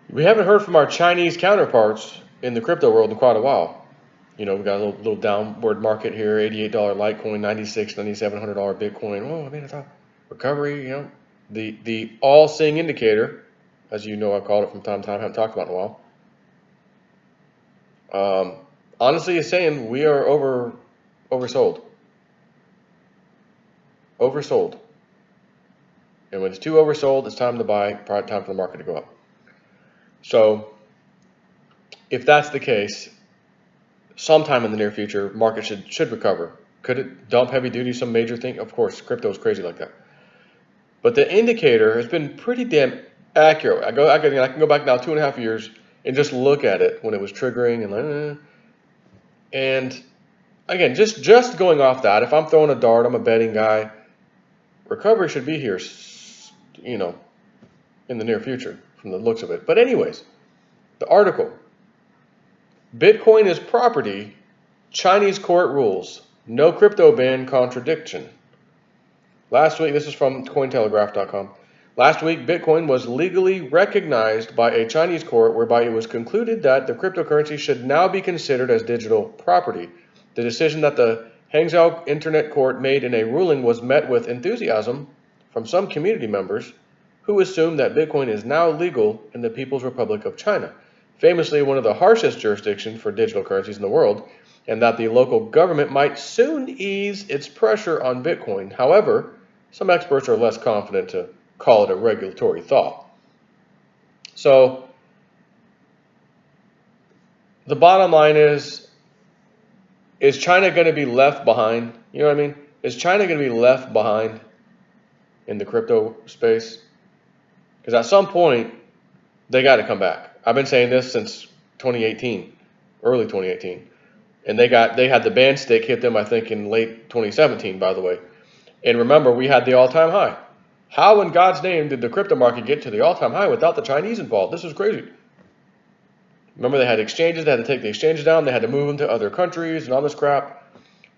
We haven't heard from our Chinese counterparts in the crypto world in quite a while. We got a little downward market here, $88 Litecoin, 96, $9,700 Bitcoin. Oh, I mean, it's a recovery, The all-seeing indicator, as you know, I've called it from time to time, haven't talked about it in a while. Honestly, is saying we are oversold. Oversold. And when it's too oversold, it's time to buy, time for the market to go up. So, if that's the case, sometime in the near future, market should recover. Could it dump heavy duty, some major thing? Of course, crypto is crazy like that. But the indicator has been pretty damn accurate. I can go back now 2.5 years and just look at it when it was triggering and again, just going off that, if I'm throwing a dart, I'm a betting guy. Recovery should be here, in the near future from the looks of it. But anyways, the article: Bitcoin is property. Chinese court rules. No crypto ban contradiction. Last week, this is from Cointelegraph.com. Last week, Bitcoin was legally recognized by a Chinese court whereby it was concluded that the cryptocurrency should now be considered as digital property. The decision that the Hangzhou Internet Court made in a ruling was met with enthusiasm from some community members who assume that Bitcoin is now legal in the People's Republic of China, famously one of the harshest jurisdictions for digital currencies in the world, and that the local government might soon ease its pressure on Bitcoin. However, some experts are less confident to call it a regulatory thaw. So, the bottom line is China going to be left behind? You know what I mean? Is China going to be left behind in the crypto space? Because at some point, they got to come back. I've been saying this since 2018, early 2018. And they had the ban stick hit them, I think, in late 2017, by the way. And remember, we had the all-time high. How in God's name did the crypto market get to the all-time high without the Chinese involved? This is crazy. Remember, they had exchanges. They had to take the exchanges down. They had to move them to other countries and all this crap.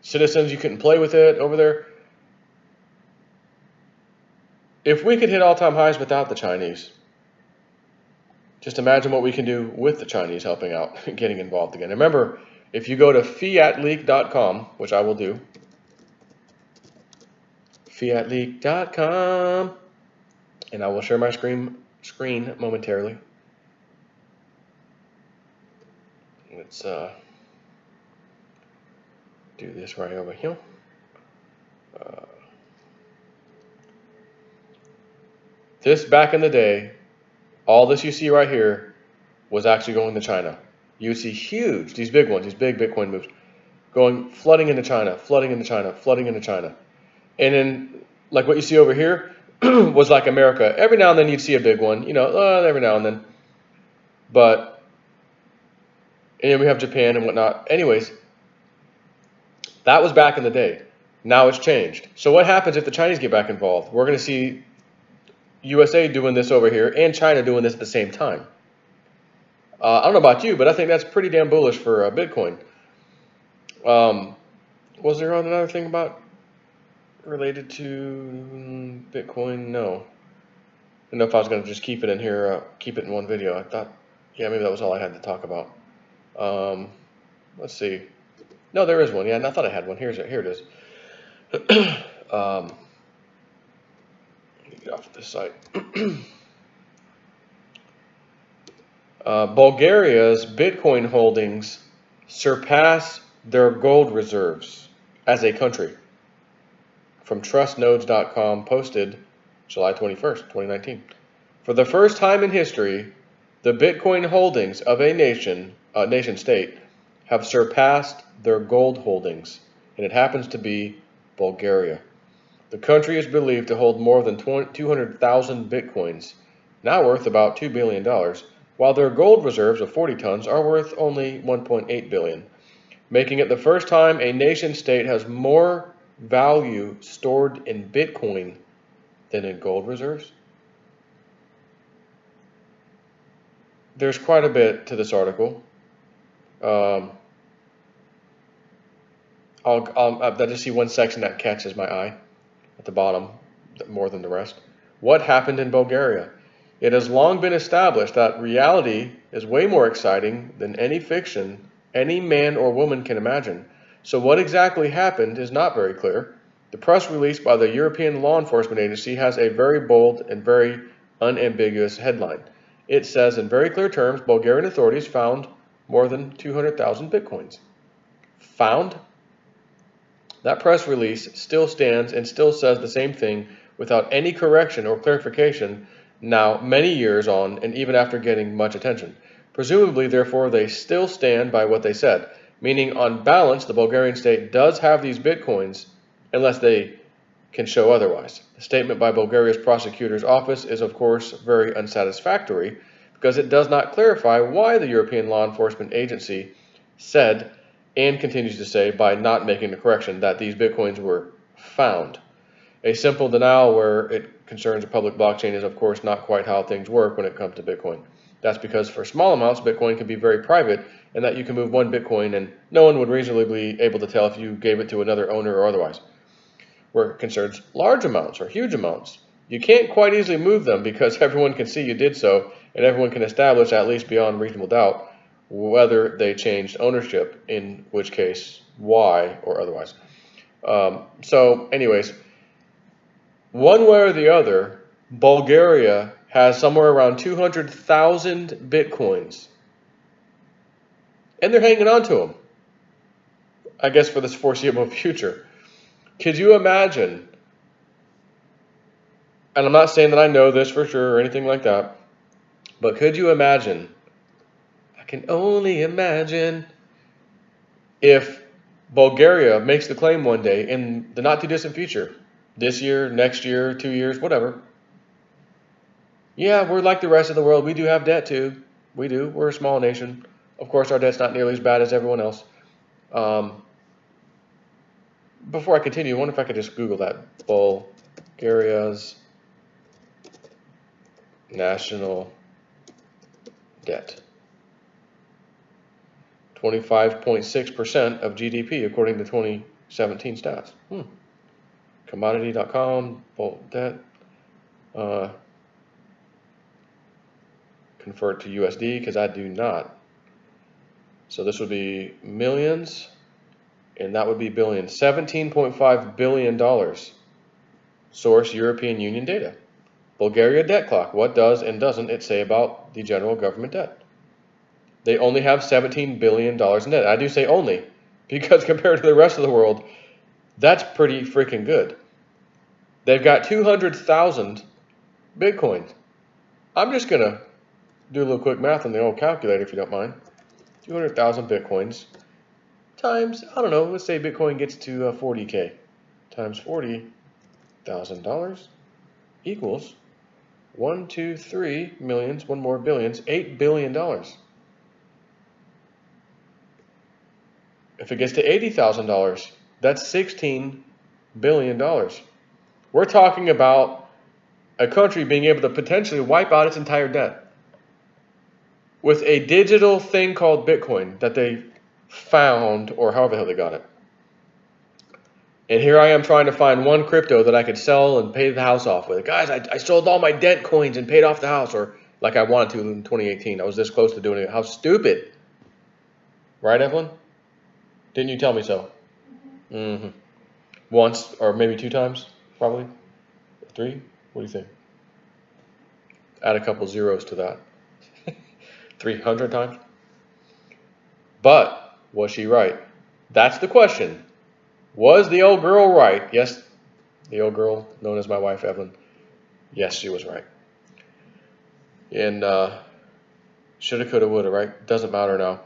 Citizens, you couldn't play with it over there. If we could hit all-time highs without the Chinese, just imagine what we can do with the Chinese helping out and getting involved again. Remember, if you go to fiatleak.com, which I will do, fiatleak.com, and I will share my screen momentarily. Let's do this right over here. This, back in the day, all this you see right here was actually going to China. You would see huge, these big ones, these big Bitcoin moves, flooding into China, flooding into China, flooding into China. And then, like what you see over here, was like America. Every now and then you'd see a big one, every now and then. But, and then we have Japan and whatnot. Anyways, that was back in the day. Now it's changed. So what happens if the Chinese get back involved? We're going to see USA doing this over here and China doing this at the same time. I don't know about you, but I think that's pretty damn bullish for Bitcoin. Was there another thing about related to Bitcoin? No. I didn't know if I was going to just keep it in here, keep it in one video. I thought, yeah, maybe that was all I had to talk about. Let's see. No, there is one. Yeah, I thought I had one. Here it is. Let me get off of this site. Bulgaria's Bitcoin holdings surpass their gold reserves as a country. From trustnodes.com, posted July 21st, 2019. For the first time in history, the Bitcoin holdings of a nation state, have surpassed their gold holdings, and it happens to be Bulgaria. The country is believed to hold more than 200,000 Bitcoins, now worth about $2 billion, while their gold reserves of 40 tons are worth only $1.8 billion, making it the first time a nation state has more value stored in Bitcoin than in gold reserves. There's quite a bit to this article. I just see one section that catches my eye at the bottom more than the rest. What happened in Bulgaria? It has long been established that reality is way more exciting than any fiction any man or woman can imagine. So what exactly happened is not very clear. The press release by the European Law Enforcement Agency has a very bold and very unambiguous headline. It says in very clear terms, Bulgarian authorities found more than 200,000 bitcoins. Found? That press release still stands and still says the same thing without any correction or clarification now many years on and even after getting much attention. Presumably, therefore, they still stand by what they said, meaning on balance, the Bulgarian state does have these bitcoins unless they can show otherwise. The statement by Bulgaria's prosecutor's office is, of course, very unsatisfactory because it does not clarify why the European Law Enforcement Agency said and continues to say by not making the correction that these bitcoins were found. A simple denial where it concerns a public blockchain is, of course, not quite how things work when it comes to Bitcoin. That's because for small amounts, Bitcoin can be very private and that you can move one Bitcoin and no one would reasonably be able to tell if you gave it to another owner or otherwise. Where it concerns large amounts or huge amounts, you can't quite easily move them because everyone can see you did so and everyone can establish, at least beyond reasonable doubt, whether they changed ownership, in which case, why or otherwise. So anyways, one way or the other, Bulgaria has somewhere around 200,000 bitcoins. And they're hanging on to them, I guess, for this foreseeable future. Could you imagine, and I'm not saying that I know this for sure or anything like that, but could you imagine, I can only imagine, if Bulgaria makes the claim one day in the not too distant future, this year, next year, 2 years, whatever. Yeah, we're like the rest of the world. We do have debt too. We do. We're a small nation. Of course, our debt's not nearly as bad as everyone else. Before I continue, I wonder if I could just Google that. Bulgaria's national debt. 25.6% of GDP, according to 2017 stats. Commodity.com, bulk debt. Convert to USD because I do not. So this would be millions, and that would be billions. $17.5 billion. Source European Union data. Bulgaria debt clock. What does and doesn't it say about the general government debt? They only have $17 billion in debt. I do say only because compared to the rest of the world, that's pretty freaking good. They've got 200,000 Bitcoin. I'm just going to do a little quick math on the old calculator if you don't mind. 200,000 Bitcoins times, I don't know, let's say Bitcoin gets to 40K times $40,000 equals 1, 2, 3 millions, one more billions, $8 billion. If it gets to $80,000, that's $16 billion. We're talking about a country being able to potentially wipe out its entire debt with a digital thing called Bitcoin that they found, or however the hell they got it. And here I am trying to find one crypto that I could sell and pay the house off with. Guys, I sold all my debt coins and paid off the house, or like I wanted to in 2018. I was this close to doing it. How stupid. Right, Evelyn? Didn't you tell me so? Mm-hmm. Once, or maybe 2 times, probably. 3? What do you think? Add a couple zeros to that. 300 times? But was she right? That's the question. Was the old girl right? Yes, the old girl known as my wife, Evelyn. Yes, she was right. And shoulda, coulda, woulda, right? Doesn't matter now.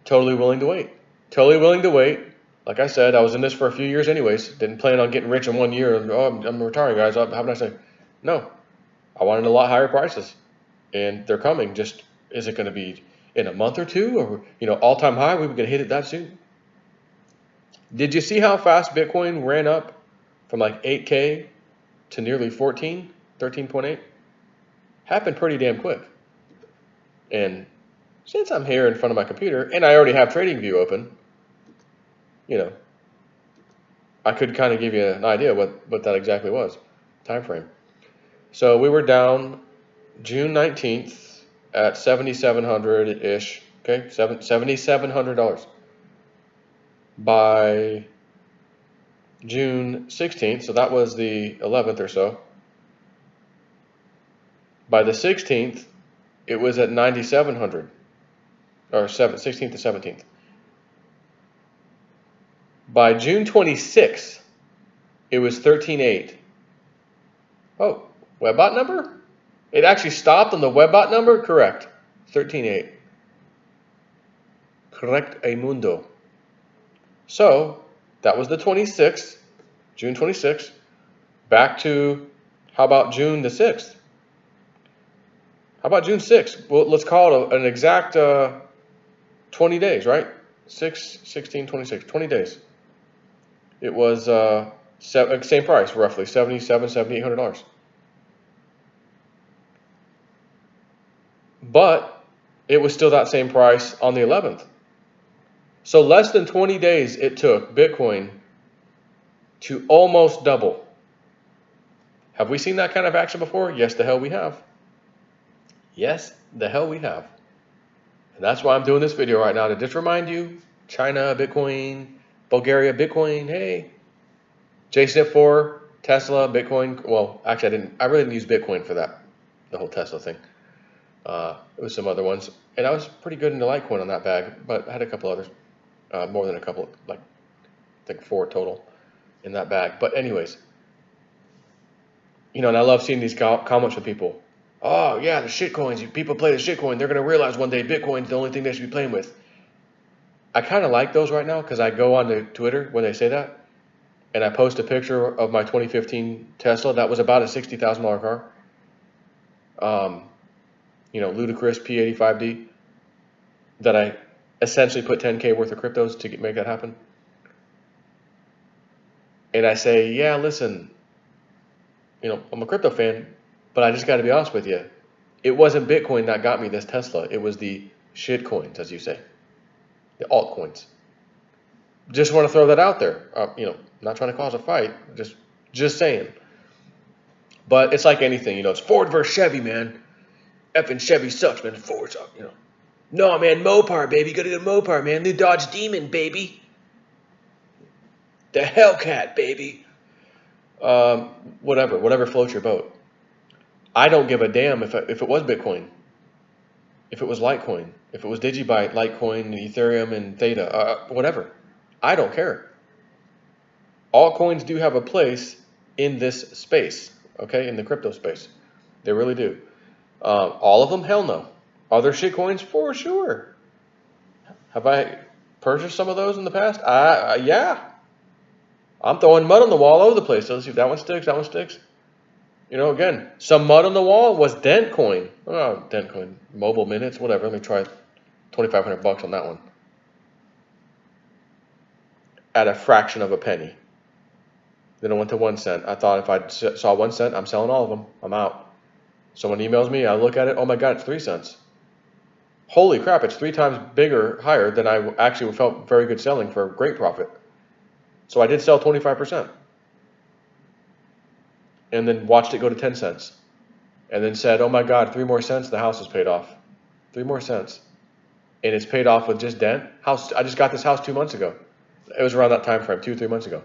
Totally willing to wait. Totally willing to wait. Like I said, I was in this for a few years anyways. Didn't plan on getting rich in 1 year. Oh, I'm retiring, guys. How can I say? No. I wanted a lot higher prices. And they're coming. Just, is it going to be in a month or 2? Or, all-time high? We were going to hit it that soon? Did you see how fast Bitcoin ran up from like 8K to nearly 14, 13.8? Happened pretty damn quick. And since I'm here in front of my computer, and I already have TradingView open, I could kind of give you an idea what that exactly was, time frame. So we were down June 19th at 7,700 ish. Okay, $7,700. By June 16th, so that was the 11th or so. By the 16th, it was at 9,700, or 16th to 17th. By June 26th, it was 13.8. Oh, Webbot number? It actually stopped on the Webbot number? Correct. 13.8. Correct e mundo. So, that was the 26th, June 26th. Back to, how about June the 6th? How about June 6th? Well, let's call it an exact 20 days, right? 6, 16, 26, 20 days. It was same price, roughly, $7,800. But it was still that same price on the 11th. So less than 20 days it took Bitcoin to almost double. Have we seen that kind of action before? Yes, the hell we have. Yes, the hell we have. And that's why I'm doing this video right now, to just remind you, China, Bitcoin, Bulgaria, Bitcoin, hey. JSNIP4, Tesla, Bitcoin. Well, actually I really didn't use Bitcoin for that, the whole Tesla thing. It was some other ones. And I was pretty good into Litecoin on that bag, but I had a couple others. More than a couple, like I think 4 total in that bag. But anyways, and I love seeing these comments from people. Oh yeah, the shitcoins. People play the shitcoin. They're gonna realize one day Bitcoin's the only thing they should be playing with. I kind of like those right now because I go on to Twitter when they say that, and I post a picture of my 2015 Tesla that was about a $60,000 car. Ludicrous P85D that I essentially put 10K worth of cryptos to make that happen. And I say, yeah, listen, I'm a crypto fan, but I just got to be honest with you. It wasn't Bitcoin that got me this Tesla. It was the shit coins, as you say, the altcoins. Just want to throw that out there. Not trying to cause a fight, just saying. But it's like anything, it's Ford versus Chevy, man. Effing Chevy sucks, man. Ford sucks, No, man, Mopar, baby. You gotta get a Mopar, man. New Dodge Demon, baby. The Hellcat, baby. Whatever floats your boat. I don't give a damn if it was Bitcoin, if it was Litecoin, if it was Digibyte, Litecoin, and Ethereum, and Theta, whatever. I don't care. Altcoins do have a place in this space, okay, in the crypto space. They really do. All of them? Hell no. Are there shitcoins? For sure. Have I purchased some of those in the past? Yeah. I'm throwing mud on the wall all over the place. So let's see if that one sticks, that one sticks. Again, some mud on the wall was Dentcoin. Oh, Dentcoin. Mobile minutes, whatever. Let me try $2,500 on that one. At a fraction of a penny. Then it went to 1 cent. I thought if I saw 1 cent, I'm selling all of them. I'm out. Someone emails me, I look at it, oh my God, it's 3 cents. Holy crap, it's 3 times higher than I actually felt very good selling for a great profit. So I did sell 25%. And then watched it go to 10 cents. And then said, oh my God, 3 more cents, the house is paid off. 3 more cents. And it's paid off with just Dent. I just got this house 2 months ago. It was around that time frame, 2-3 months ago.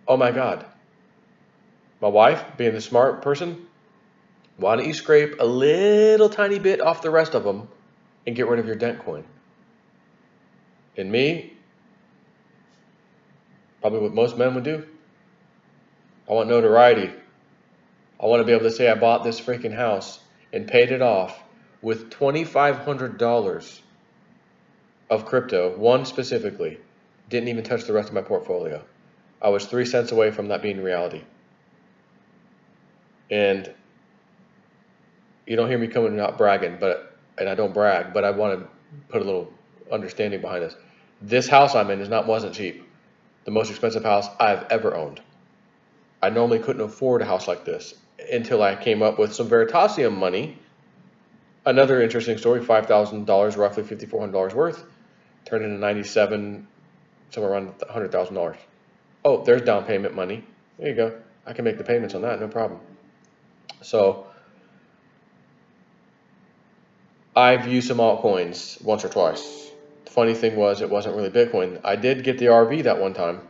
Oh my God. My wife, being the smart person, why don't you scrape a little tiny bit off the rest of them and get rid of your Dent coin? And me, probably what most men would do. I want notoriety. I want to be able to say I bought this freaking house and paid it off with $2,500 of crypto, one specifically. Didn't even touch the rest of my portfolio. I was 3 cents away from that being reality. And you don't hear me coming out bragging, and I don't brag, but I want to put a little understanding behind this. This house I'm in wasn't cheap. The most expensive house I've ever owned. I normally couldn't afford a house like this until I came up with some Veritasium money. Another interesting story, $5,000, roughly $5,400 worth, turned into 97, somewhere around $100,000. Oh, there's down payment money. There you go. I can make the payments on that, no problem. So I've used some altcoins once or twice. The funny thing was, it wasn't really Bitcoin. I did get the RV that one time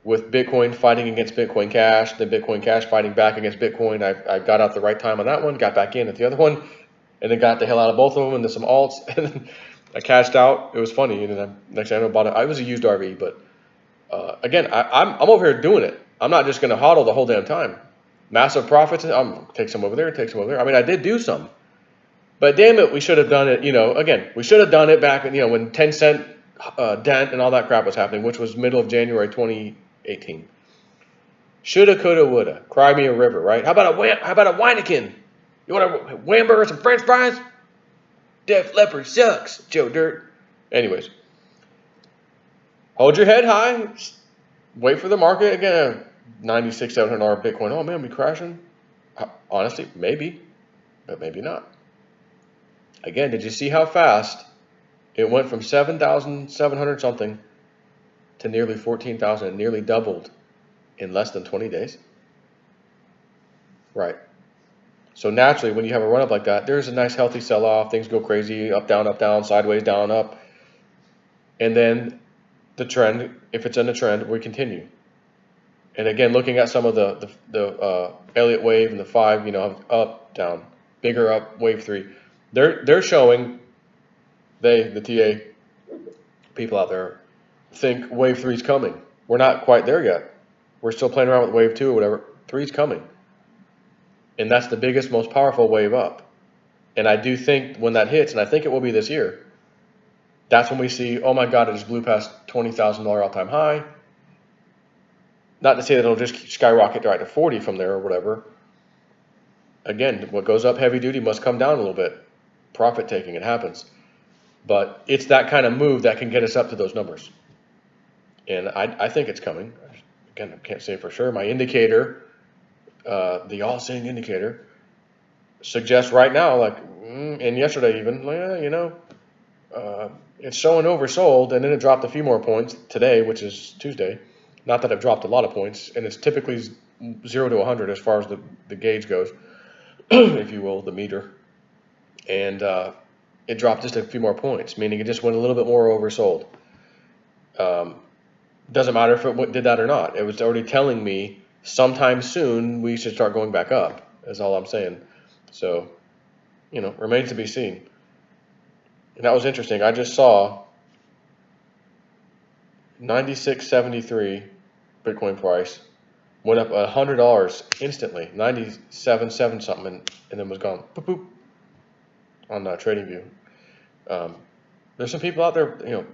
with Bitcoin fighting against Bitcoin Cash, then Bitcoin Cash fighting back against Bitcoin. I got out the right time on that one, got back in at the other one, and then got the hell out of both of them into some alts, and then I cashed out. It was funny, and then next thing I know, bought it. I was a used RV, but again, I'm over here doing it. I'm not just going to hodl the whole damn time. Massive profits. I'm take some over there, take some over there. I mean, I did do some, but damn it, we should have done it. Again, we should have done it back. When 10-cent dent and all that crap was happening, which was middle of January 2018. Shoulda, coulda, woulda. Cry me a river, right? How about a Weineken? You want a Whamburger, some French fries? Def Leppard sucks, Joe Dirt. Anyways, hold your head high. Wait for the market again. $96, $700 Bitcoin. Oh man, we crashing? Honestly, maybe, but maybe not. Again, did you see how fast it went from 7,700 something to nearly 14,000? It nearly doubled in less than 20 days. Right. So naturally, when you have a run up like that, there's a nice healthy sell off. Things go crazy, up, down, sideways, down, up. And then the trend, if it's in the trend, we continue. And again, looking at some of the Elliott wave and the 5, up, down, bigger up, wave 3, they're showing, the TA people out there think wave 3 is coming. We're not quite there yet. We're still playing around with wave 2 or whatever. 3 is coming. And that's the biggest, most powerful wave up. And I do think when that hits, and I think it will be this year, that's when we see, oh my God, it just blew past $20,000 all-time high. Not to say that it'll just skyrocket right to 40 from there or whatever. Again, what goes up heavy duty must come down a little bit. Profit taking, it happens. But it's that kind of move that can get us up to those numbers. And I think it's coming. Again, I can't say for sure. My indicator, the all-seeing indicator, suggests right now, and yesterday even, it's showing oversold, and then it dropped a few more points today, which is Tuesday. Not that I've dropped a lot of points, and it's typically 0 to 100 as far as the gauge goes, if you will, the meter. And it dropped just a few more points, meaning it just went a little bit more oversold. Doesn't matter if it did that or not. It was already telling me sometime soon we should start going back up, is all I'm saying. So, remains to be seen. And that was interesting. I just saw 96.73 Bitcoin price went up $100 instantly, 97.7 something, and then was gone. Boop, boop, on TradingView. There's some people out there,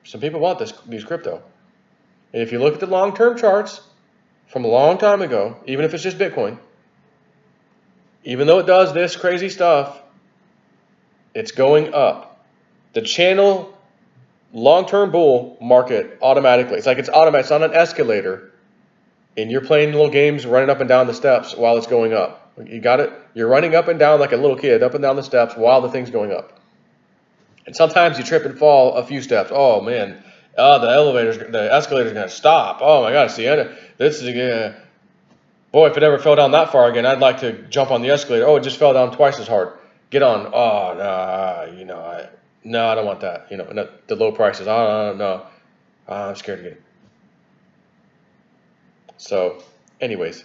some people want these crypto. And if you look at the long-term charts from a long time ago, even if it's just Bitcoin, even though it does this crazy stuff, it's going up. The channel long-term bull market automatically. It's like it's automatic. It's on an escalator, and you're playing little games running up and down the steps while it's going up. You got it? You're running up and down like a little kid, up and down the steps while the thing's going up. And sometimes you trip and fall a few steps. Oh man, the escalator's gonna stop. Oh my God, this is boy, if it ever fell down that far again, I'd like to jump on the escalator. Oh, it just fell down twice as hard. Get on. Oh no, no, I don't want that. The low prices. Oh no, I'm scared to get it. So, anyways,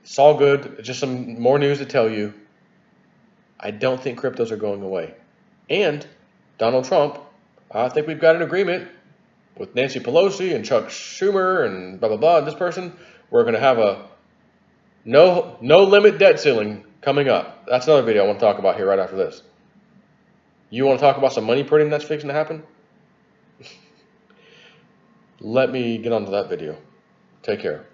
it's all good. Just some more news to tell you. I don't think cryptos are going away. And Donald Trump, I think we've got an agreement with Nancy Pelosi and Chuck Schumer and blah, blah, blah, and this person. We're going to have a no limit debt ceiling coming up. That's another video I want to talk about here right after this. You want to talk about some money printing that's fixing to happen? Let me get onto that video. Take care.